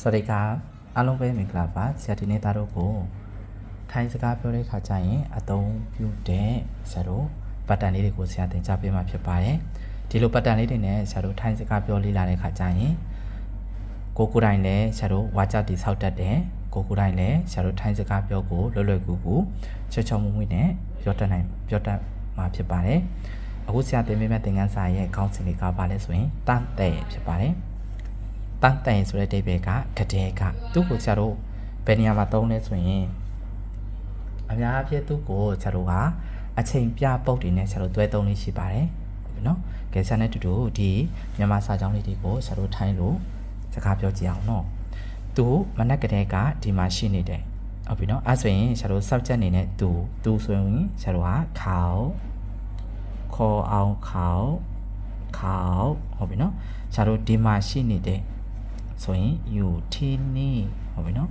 สวัสดีครับอารมณ์เป็นเหมือนกับว่าเสียทีนี้ตาโรโกไทยสกาเปได้ขาใจอะตงพิวเดสโรปัตตานีเด็กกูเสียถึงจะเป็นมาเพียบไปที่ลูปัตตานีเด็กเนี่ยสโรไทยสกาเปลีลาในขาใจโกกูได้เลยสโรวาจาติสาวตัดเดโกกูได้เลยสโรไทยสกาเปกูลอยๆกูเชื่อชมมุ้ยเนี่ยยอดไหนยอดมาเพียบไปအခုဆရာတင်ပေးမဲ့သင်ခန်းစာရဲ့ခေါင်းစဉ်လေးကပါလဲဆိုရင်တန်တဲ့ဖြစ်ပါတယ်တန်တဲ့ဆိုတဲ့အိဗယ်ကကတဲ့ကသူ့ကိုဆရာတို့ဘယ်နေရာမှာသုံးလဲဆိုရင်အများအားဖြင့်သူ့ကိုဆရာတို့ကအချိန်ပြပုတ်တွေနဲ့ဆရာတို့တွဲသုံးလေးရှိပါတယ်ဟုတ်ပြီနော်ကဲဆရာနဲ့တူတူဒီမြန်မာစာကြောင်းလေးတွေကိုဆရာတို့ထိုင်းလို့စကားပြောကြည့်အောင်နော်သူမနက်ကတဲ့ကဒီမှာရှိနေတယ်ဟုတ်ပြီနော်အဲဆိုရင်ဆရာတို့ subject အနေနဲ့သူဆိုရင်ဆရာတို့ကခေါခေါ်အောင်ခေါဟုတ်ပြီနော်ဆရာတို့ဒီမှာရှိနေတဲ့ဆိုရင်อยู่ที่นี่ဟုတ်ပြီနော်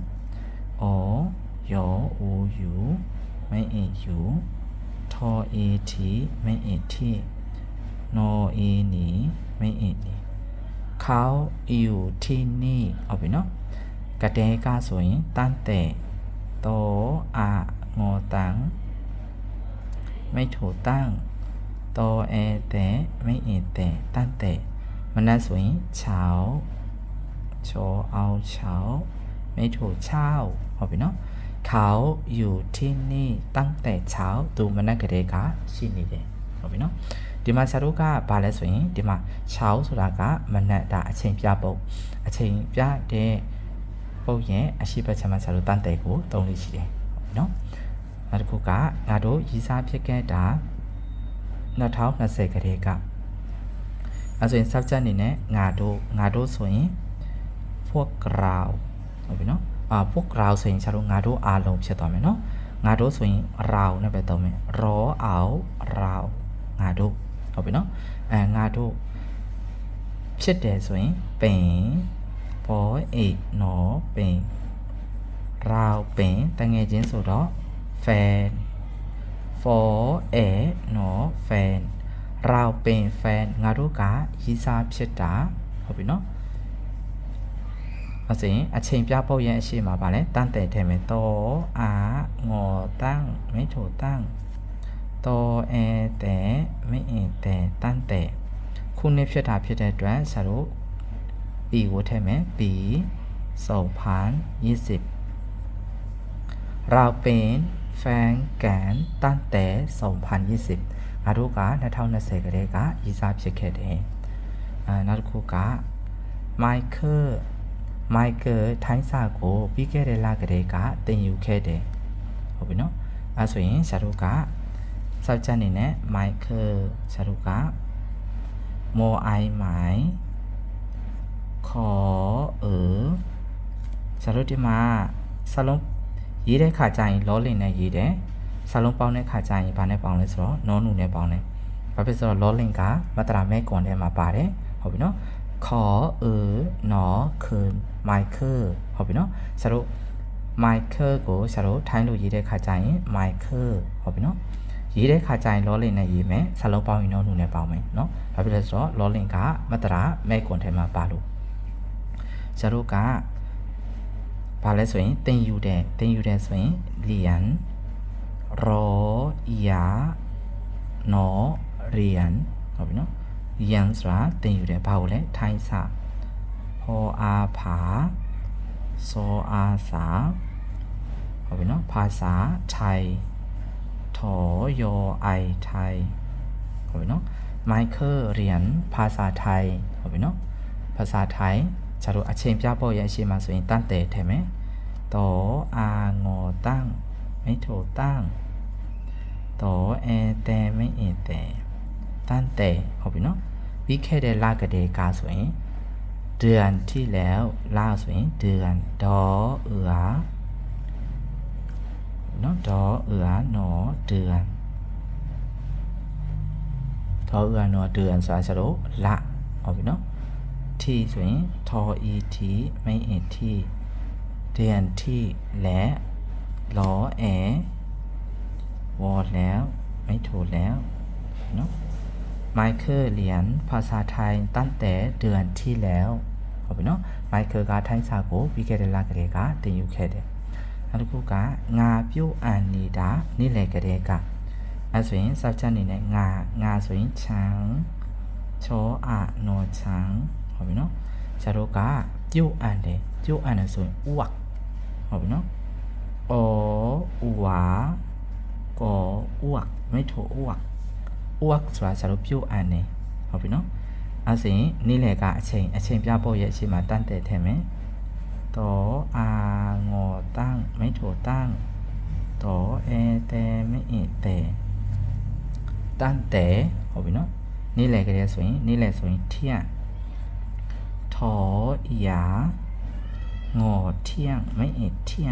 အော်ယောအိုယူไม่เอยูทอเอทีไม่เอทีนอเอนีไม่เอนีเขาอยู่ที่นี่ဟုတ်ပြီနော်กระแตกาဆိုရင်ตั้งแต่โตอะงอตังไม่ถูกตั้งโตเอแต่ไม่เอแต่ตั้งแต่มันนั่นส่วนเช้าโชเอาเช้าไม่ถูกเช้าဟုတ်ပြီနော်เขาอยู่ที่นี่ตั้งแต่เช้าသူမနက်ကလေးကရှိနေတယ်ဟုတ်ပြီနော်ဒီမှာဆရာတို့ကဘာလဲဆိုရင်ဒီမှာเช้าဆိုတာကမနက်ဒါအချိန်ပြပုတ်အချိန်ပြတဲ့ပုတ်ရဲ့အရှိတ်ချက်မှာဆရာတို့တန်တဲ့ကိုသုံးလို့ရှိတယ်ဟုတ်ပြီနော်နောက်တစ်ခုကငါတို့ရည်စားဖြစ်ခဲ့တာ2020ကလေးကအဲဆိုရင် subject အနေနဲ့ငါတို့ဆိုရင်พวกเราဟုတ်ပြီနော်พวกเราဆိုရင်ဆရာတို့ငါတို့အားလုံးဖြစ်သွားမယ်နော်ငါတို့ဆိုရင်เราနဲ့ပဲသုံးမယ်ရောအောင်เราငါတို့ဟုတ်ပြီနော်ငါတို့ဖြစ်တယ်ဆိုရင်ပင်ပေါ်အိနော်ပင်เราเป็นတငယ်ချင်းဆိုတော့ fan for a နော် fan เราเป็นแฟนငါတို့ကရည်စားဖြစ်တာဟုတ်ပြီနော်အစဉ်အချိန်ပြပုတ်ရဲ့အရှိမှာပါလဲတန်တဲ့ထဲမှာတော့အာငေါ်တန်းမိထိုတန်းတော့အဲတဲ့မိအင်တဲ့တန်တဲ့ခုနှစ်ဖြစ်တာဖြစ်တဲ့အတွက်ဆရာတို့ปีကိုထဲမှာปี2020เราเป็นแฟนกันตั้งแต่2020ငါတို့က2020ကတည်းကရည်စားဖြစ်ခဲ့တယ်နောက်တစ်ခုကမိုက်ကယ်ထိုင်းစာကိုပြီးခဲ့တဲ့လကတည်းကသင်ယူခဲ့တယ်ဟုတ်ပြီနော်အဲဆိုရင်ဆရာတို့က subject အနေနဲ့မိုက်ကယ်ဆရာတို့ကမောအိုင်မိုင်ခေါ်ဆရာတို့ဒီမှာစာလုံးရေးတဲ့ခါကျရင်လောလင်နဲ့ရေးတယ်စာလုံးပေါင်းတဲ့ခါကျရင်ဘာနဲ့ပေါင်းလဲဆိုတော့နောနူနဲ့ပေါင်းတယ်ဘာဖြစ်ဆိုတော့လောလင်ကမတရာမဲကွန်ထဲမှာပါတယ်ဟုတ်ပြီနော်ခေါ်နော်คืนမိုက်ကယ်ဟုတ်ပြီနော်ဆရာတို့မိုက်ကယ်ကိုဆရာတို့ထိုင်းလို့ရေးတဲ့ခါကျရင်မိုက်ကယ်ဟုတ်ပြီနော်ရေးတဲ့ခါကျရင်လောလင်နဲ့ရေးမယ်စာလုံးပေါင်းရင်နောနူနဲ့ပေါင်းမယ်နော်ဘာဖြစ်လဲဆိုတော့လောလင်ကမတရာမဲကွန်ထဲမှာပါလို့ဆရာတို့ကဘာလဲဆိုရင်တင်ယူတယ်ဆိုရင်เหรียญรอยาနော်เหรียญဟုတ်ပြီနော်เหรียญဆိုတာတင်ယူတယ်ဘာကိုလဲထိုင်းစာဟောအားဖာစောအားစာဟုတ်ပြီနော်ภาษาไทยถอยอไอไทยဟုတ်ပြီနော်မိုက်ကယ်เหรียญภาษาไทยဟုတ်ပြီနော်ภาษาไทยကျတော့အချိန်ပြပေါ့ရဲ့အရှိမှဆိုရင်တန်တဲ့ထဲမှာတော့အာငေါ်တန်းမိထိုတန်းတော့အဲတဲမိအင်တဲတန်တဲ့ဟုတ်ပြီနော်ပြီးခဲ့တဲ့လကတည်းကဆိုရင်เดือนที่แล้วลาဆိုရင်เดือนดอနော်ดอနော်เดือนดอနော်เดือนဆိုတာကျတော့လဟုတ်ပြီနော်ที่ဆိုရင်ทออีทีไม่เอทีเดือนที่และล้อแอวอแล้วไม่ถูกแล้วเนาะไมเคิลเรียนภาษาไทยตั้งแต่เดือนที่แล้ว ဟုတ်ပြီနော်မိုက်ကယ်ကထိုင်းစာကိုပြီးခဲ့တဲ့လကလေးကတင်ယူခဲ့တယ်နောက်တစ်ခုကငါပြုတ်အန်နေတာနေ့လယ်ကလေးကအဲဆိုရင်စောက်ချက်အနေနဲ့ငါဆိုရင်ချန်ချောအနော်ချန်ဟုတ်ပြီနော်ဆရာတို့ကပြုတ်အန်တယ်ဆိုရင်ဥဝဟုတ်ပြီနော်ဩဥဝကောဥဝမိထိုဥဝဆိုတာဆရာတို့ပြုတ်အန်တယ်ဟုတ်ပြီနော်အဲဆိုရင်နေ့လယ်ကအချိန်ပြဖို့ရဲ့အချိန်မှာတန်းတဲ့ထဲမယ်တော့အာငေါ်တန်းမိထိုတန်းတော့တဲမိတဲတန်းတဲ့ဟုတ်ပြီနော်နေ့လယ်ကလေးဆိုရင်ထျံထောရာငေါ်ထျံမိထျံ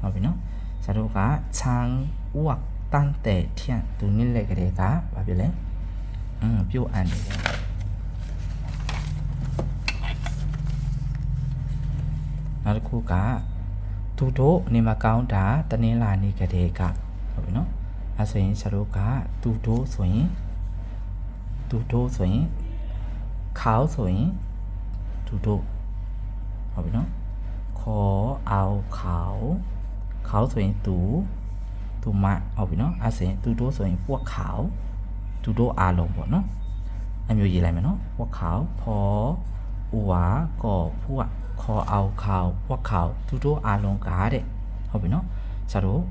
ဟုတ်ပြီနော်ဆရာတို့ကချန်းဥဝတန်းတဲ့ထျံသူနေ့လယ်ကလေးကဘာဖြစ်လဲပြုတ်အန်တယ်နောက်တစ်ခုကသူတို့နေမကောင်းတာတနင်္လာနေ့ကတည်းကဟုတ်ပြီနော်အဲဆိုရင်ဆရာတို့ကသူတို့ဆိုရင်ခေါင်းဆိုရင်သူတို့ဟုတ်ပြီနော်ခေါ်အောင်ခေါင်းဆိုရင်သူမဟုတ်ပြီနော်အဲဆိုရင်သူတို့ဆိုရင်ပွက်ခေါင်းသူတို့အားလုံးပေါ့နော်အမျိုးရေးလိုက်မယ်နော်ပွက်ခေါင်းဖော်ဥဝါကောဖွက်ခေါ်အောင်ခေါင်းပွက်ခေါင်းသူတို့အားလုံးကတဲ့ဟုတ်ပြီနော်ဆရာတို့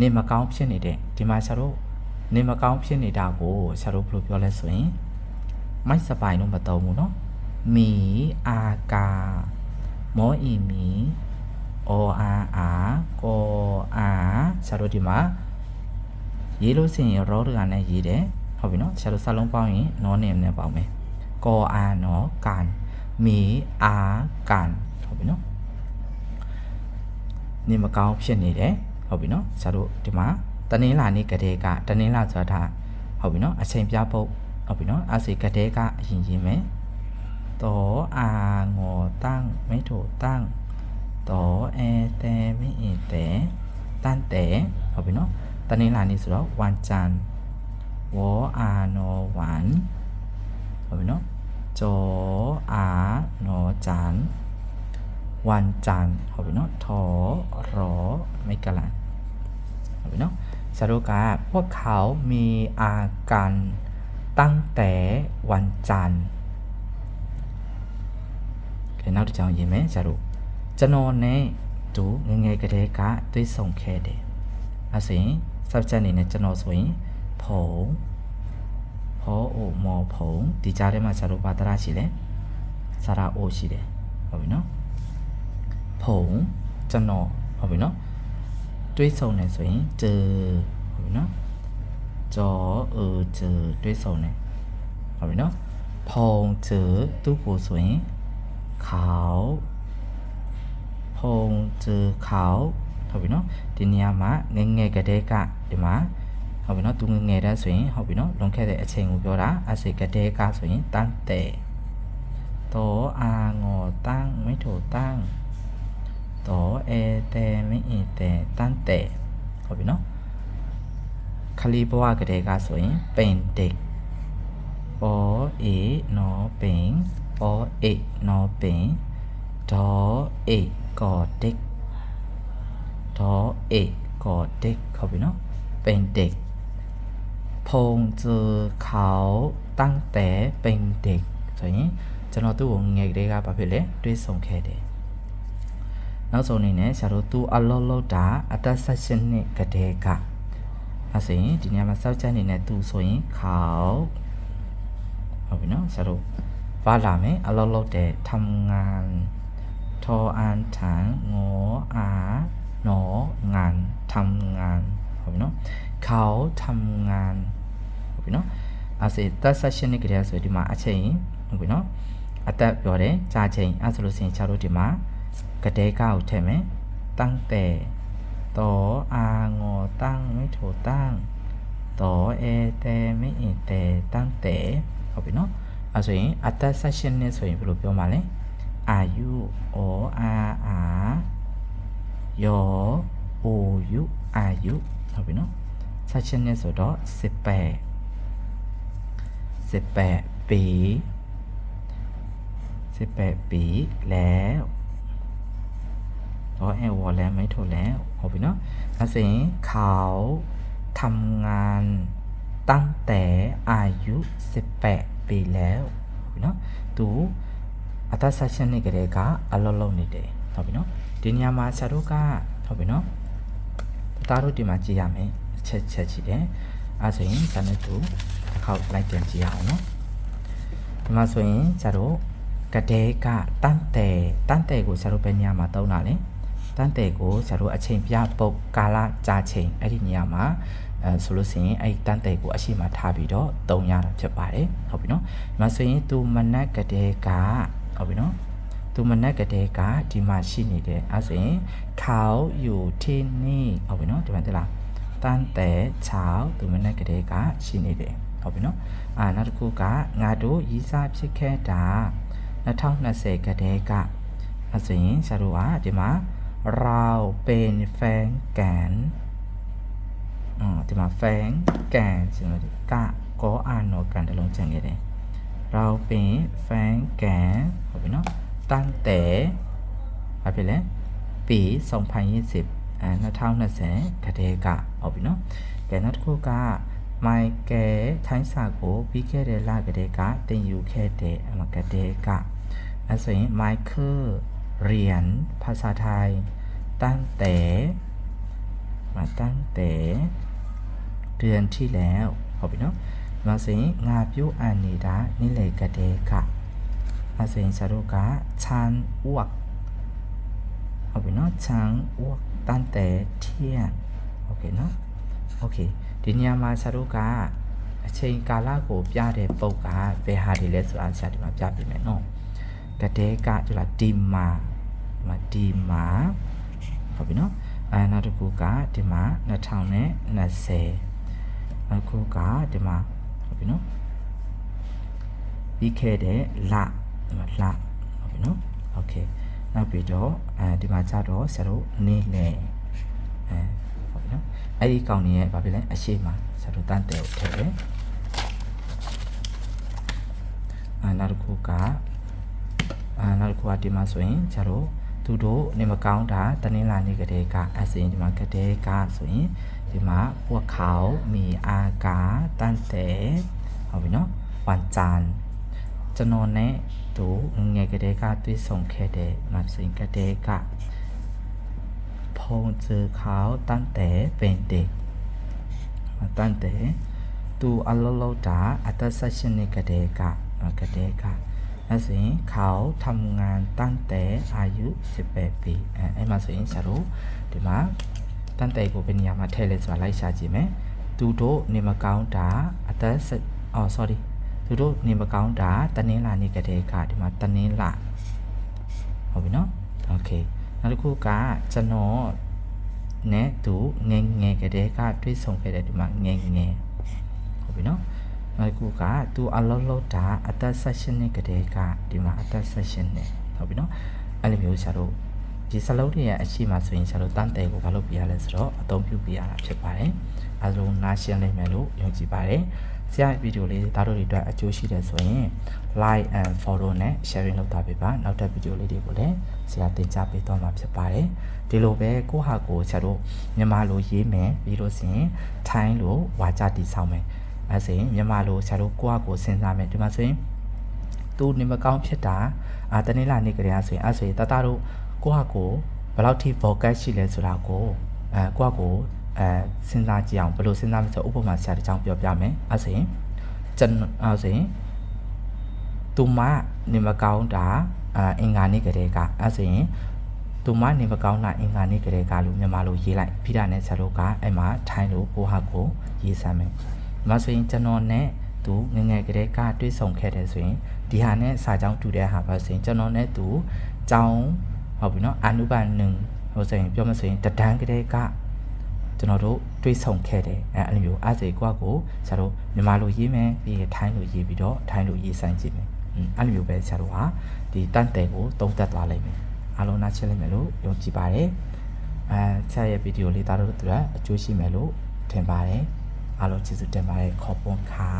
နေမကောင်းဖြစ်နေတဲ့ဒီမှာဆရာတို့နေမကောင်းဖြစ်နေတာကိုဆရာတို့ဘယ်လိုပြောလဲဆိုရင်မိုက်စပိုင်တော့မတုံးဘူးနော်မီအာကာမောအီမီအောအာကောအာဆရာတို့ဒီမှာရေးလို့စင်ရောရောကနဲ့ရေးတယ်ဟုတ်ပြီနော်ဆရာတို့စလုံးပေါင်းရင်နောနဲ့နဲ့ပေါင်းမယ်ကောအာနောကန်မီအာကန်ဟုတ်ပြီနော်နေမကောင်းဖြစ်နေတယ်ဟုတ်ပြီနော်ဆရာတို့ဒီမှာတနင်္လာနေ့ကတည်းကတနင်္လာဆိုတာဟုတ်ပြီနော်အချိန်ပြဖို့ဟုတ်ပြီနော်အစီကတည်းကအရင်ရေးမယ်တော့အာငေါ်တန်းမိထိုတန်းတော့တဲမိတဲတန်းတဲဟုတ်ပြီနော်တနင်္လာနေ့ဆိုတော့วันจันทร์ဝေါ်အာနောวันဟုတ်ပြီနော်ကျော်အာနောจันทร์วันจันทร์ဟုတ်ပြီနော်ထောရောမိကလန်ဟုတ်ပြီနော်ဆရာတို့ကพวกเขามีอาการตั้งแต่วันจันทร์ကဲနောက်တစ်ကြောင်းရေးမယ်ဆရာတို့ကျွန်တော်နဲ့သူငယ်ကတည်းကတွေ့ဆုံခဲ့တယ်အဲဆိုရင် subject အနေနဲ့ကျွန်တော်ဆိုရင်ဖုံဟောအိုမောဖုံဒီကြားထဲမှာဆရာတို့ဘာတရရှိလဲစာရာအိုရှိတယ်ဟုတ်ပြီနော်ဖုံကျွန်တော်ဟုတ်ပြီနော်တွေးဆုံနေဆိုရင်ဂျဟုတ်ပြီနော်ကျော်ဂျတွေးဆုံနေဟုတ်ပြီနော်ဖုံဂျသူ့ကိုဆိုရင်ခေါဖုံဂျခေါဟုတ်ပြီနော်ဒီနေရာမှာငယ်ကတည်းကဒီမှာဟုတ်ပြီနော်သူငယ်တဲ့ဆိုရင်ဟုတ်ပြီနော်လွန်ခဲ့တဲ့အချိန်ကိုပြောတာအစိကတဲ့ကဆိုရင်တန်းတဲ့တော့အာငေါ်တန်းမိထိုတန်းတော့တဲမိတဲတန်းတဲ့ဟုတ်ပြီနော်ခလီဘွားကတဲ့ကဆိုရင်ပင်တိတ်ပေါ်အေနော်ပင်ပေါ်အေနော်ပင်ဒေါ်အေကောတိတ်ဒေါ်အေကောတိတ်ဟုတ်ပြီနော်ပင်တိတ်ဖုံကျเขาตั้งแต่เป็นเด็กဆိုရင်ကျွန်တော်သူ့ကိုငယ်ကလေးကဘာဖြစ်လဲတွေးဆုံခဲ့တယ်နောက်ဆုံးအနေနဲ့ဆရာတို့သူအလောလောတာအသက်16နှစ်ကတည်းကအဲဆိုရင်ဒီနေရာမှာစောက်ချက်အနေနဲ့သူဆိုရင်เขาဟုတ်ပြီနော်ဆရာတို့ဘာလာမယ်အလောလောတဲ့ทำงานทออานฐานงออาหนองานทำงานဟုတ်ပြီနော်เขาทำงานဟုတ်ပြီနော်အဲဆိုသက်ဆက်ရှင်နှစ်ကလေးဆိုဒီမှာအချိန်ဟုတ်ပြီနော်အသက်ပြောတယ်ကြာချိန်အဲဆိုလို့ရှိရင်ခြားတို့ဒီမှာကတဲကောက်ထည့်မယ်ตั้งแต่တော့အာငေါ်တန်းမိထိုတန်းတော့တဲမိတဲတန်းတဲဟုတ်ပြီနော်အဲဆိုရင်အသက်ဆက်ရှင်နှစ်ဆိုရင်ဘယ်လိုပြောမှာလဲအာယူအာယောအိုယူအာယူဟုတ်ပြီနော်ဆက်ရှင်နှစ်ဆိုတော့18ปี 18ปีแล้วแอวอแล้วไม่ถูกแล้วเอาไปเนาะแล้วสิเขาทำงานตั้งแต่อายุ18ปีแล้วเนาะသူအသက်16နှစ်ကလေးကအလုပ်လုပ်နေတယ်ဟုတ်ပြီနော်ဒီနေရာမှာဆရာတို့ကဟုတ်ပြီနော်သားတို့ဒီမှာကြည့်ရမယ်အချက်ကြည့်တယ်အဲဆိုရင်ဇာတ်တူတစ်ခေါက်လိုက်ပြန်ကြည့်ရအောင်နော်ဒီမှာဆိုရင်ဆရာတို့ကတဲ့ကတန်းတဲ့ကိုဆရာတို့ပဲနေရာမှာသုံးတာလေတန်းတဲ့ကိုဆရာတို့အချိန်ပြပုတ်ကာလကြာချိန်အဲ့ဒီနေရာမှာဆိုလို့ရှိရင်အဲ့တန်းတဲ့ကိုအရှိမထားပြီးတော့သုံးရတာဖြစ်ပါတယ်ဟုတ်ပြီနော်ဒီမှာဆိုရင်သူမနက်ကတဲ့ကဟုတ်ပြီနော်သူမနက်ကတဲ့ကဒီမှာရှိနေတယ်အဲဆိုရင်เขาอยู่ที่นี่ဟုတ်ပြီနော်ဒီမှာသိလားတန်းတဲ့6သူမနက်ကတဲ့ကရှိနေတယ်ဟုတ်ပြီနော်နောက်တစ်ခုကငါတို့ရီးစားဖြစ်ခဲ့တာ2020ကတဲ့ကအဲဆိုရင်ဆရာတို့ကဒီမှာเราเป็นแฟนกันဒီမှာ fan ကန်ဆိုတော့ကကောအာနောကန်တလုံးကျန်ခဲ့တယ်เราเป็น fan กันဟုတ်ပြီနော်တန်းတဲ့ဘာဖြစ်လဲปี2020 2020ကတည်းကဟုတ်ပြီနော်ကဲနောက်တစ်ခုကမိုက်ကယ်ထိုင်းစာကိုပြီးခဲ့တဲ့လကတည်းကတင်ယူခဲ့တဲ့အမကတည်းကအဲဆိုရင် Michael เรียนภาษาไทยตั้งแต่เดือนที่แล้วဟုတ်ပြီနော်มาဆိုရင်ငါပြောအပ်နေတာနေ့လေကတည်းကအဲဆိုရင်ဆရာတို့ကချန်ဝက်ဟုတ်ပြီနော်ချန်ဝက်ตั้งแต่เที่ยงโอเคနော်โอเคဒီနေရာမှာဆရာတို့ကအချိန်ကာလကိုပြတဲ့ပုတ်ကဘယ်ဟာတွေလဲဆိုတာဆရာဒီမှာပြပြမယ်နော်ကတည်းကဒီလားဒီမှာဟုတ်ပြီနော်နောက်တစ်ခုကဒီမှာ2020နောက်တစ်ခုကဒီမှာဟုတ်ပြီနော်ပြီးခဲ့တဲ့လဒီမှာလဟုတ်ပြီနော်โอเคနောက်ပြီးတော့ဒီမှာကြတော့ဆရာတို့နေ့လေဟုတ်ပြီနော်အဲ့ဒီကောင်ကြီးရဲ့ဘာဖြစ်လဲအရှိမဆရာတို့တန်းတယ်ကိုထည့်တယ်နောက်တစ်ခုကဒီမှာဆိုရင်ဆရာတို့သူတို့နေမကောင်းတာတနင်္လာနေ့ကတည်းကအစင်ဒီမှာကတည်းကဆိုရင်ဒီမှာพวกเขามีอาการตั้งแต่ဟုတ်ပြီနော်วันจันทร์ကျွန်တော်နဲ့သူငယ်ကတည်းကတွေ့ဆုံခဲ့တဲ့မစင်ကတည်းကဖုန်းเจอเขาตั้งแต่เป็นเด็กตั้งแต่သူအလုပ်လုပ်တာအသက်16နှစ်ကတည်းကအဲဆိုရင်เขาทำงานตั้งแต่อายุ18ปีအဲ့မှာဆိုရင်ဆရာတို့ဒီမှာတန်းတဲ့ကိုဘယ်နေရာမှာထည့်လဲဆိုတာလိုက်ရှာကြည့်မယ်သူတို့နေမကောင်းတာအသက်သူတို့နေမကောင်းတာတနင်္လာနေ့ကတည်းကဒီမှာတနင်္လာဟုတ်ပြီနော်โอเคနောက်တစ်ခုကကျွန်တော်နဲ့သူငယ်ကတည်းကတွေ့ဆုံခဲ့တဲ့ဒီမှာငယ်ဟုတ်ပြီနော်နောက်တစ်ခုကသူအလုပ်လုပ်တာအသက်16နှစ်ကတည်းကဒီမှာအသက်16နှစ်ဟုတ်ပြီနော်အဲ့လိုမျိုးဆရာတို့ဒီစလုံးတွေရဲ့အရှိမဆိုရင်ဆရာတို့တန်းတဲ့ကိုဘာလို့ပြရလဲဆိုတော့အသုံးပြုပြရတာဖြစ်ပါတယ်အဲဒါလုံးနားရှင်းနိုင်မယ်လို့ယုံကြည်ပါတယ်ဆရာဗီဒီယိုလေးဒါတို့တွေအတွက်အကျိုးရှိတယ်ဆိုရင် like and follow နဲ့ sharing လုပ်တာပြပါနောက်ထပ်ဗီဒီယိုလေးတွေကိုလည်းဆရာတင်ကြားပေးသွားမှာဖြစ်ပါတယ်ဒီလိုပဲကိုဟာကိုဆရာတို့မြန်မာလိုရေးမယ်ပြီးလို့ဆိုရင်ထိုင်းလိုဝါကြတည်ဆောင်မယ်အဲဆိုရင်မြန်မာလိုဆရာတို့ကိုဟာကိုစဉ်းစားမယ်ဒီမှာဆိုရင်သူနေမကောင်းဖြစ်တာတနင်္လာနေ့ကလေးဆိုရင်အဲဆိုရင်တတတို့ကိုဟာကိုဘယ်လောက်ထိ focus ရှိလဲဆိုတာကိုကိုဟာကိုစဉ်းစားကြည့်အောင်ဘယ်လိုစဉ်းစားမလဲဆိုဥပမာဆရာတစ်ချောင်းပြောပြမယ်အဲဆိုရင်သူမနေမကောင်းတာအင်္ဂါနေ့ကလေးကအဲဆိုရင်သူမနေမကောင်းတာအင်္ဂါနေ့ကလေးကလို့မြန်မာလိုရေးလိုက်ပြီးတာနဲ့ဆရာတို့ကအဲ့မှာထိုင်းလိုကိုဟာကိုရေးစမ်းမယ်ဒါဆိုရင်ကျွန်တော်နဲ့သူငယ်ကလေးကတွေ့ဆုံခဲ့တယ်ဆိုရင်ဒီဟာနဲ့စာကြောင်းတူတဲ့ဟာပါဆိုရင်ကျွန်တော်နဲ့သူကျောင်းဟုတ်ပြီနော်အနုပါနဟိုဆိုရင်ပြောမဆိုရင်တဒန်းကလေးကကျွန်တော်တို့တွေးဆုံခဲ့တယ်အဲ့လိုမျိုးအဲ့ဒီကွာကိုဆရာတို့မြန်မာလိုရေးမယ်ပြီးရင်ထိုင်းလိုရေးပြီးတော့ထိုင်းလိုရေးဆိုင်ကြည့်မယ်အဲ့လိုမျိုးပဲဆရာတို့ဟာဒီတန်းတယ်ကိုသုံးသပ်သွားလိမ့်မယ်အားလုံးနားရှင်းလိမ့်မယ်လို့ယုံကြည်ပါတယ်ဆရာရဲ့ဗီဒီယိုလေးဒါတို့အတွက်အကျိုးရှိမယ်လို့ထင်ပါတယ်အားလုံးကျေးဇူးတင်ပါတယ်ခေါ်ပွန်ခါ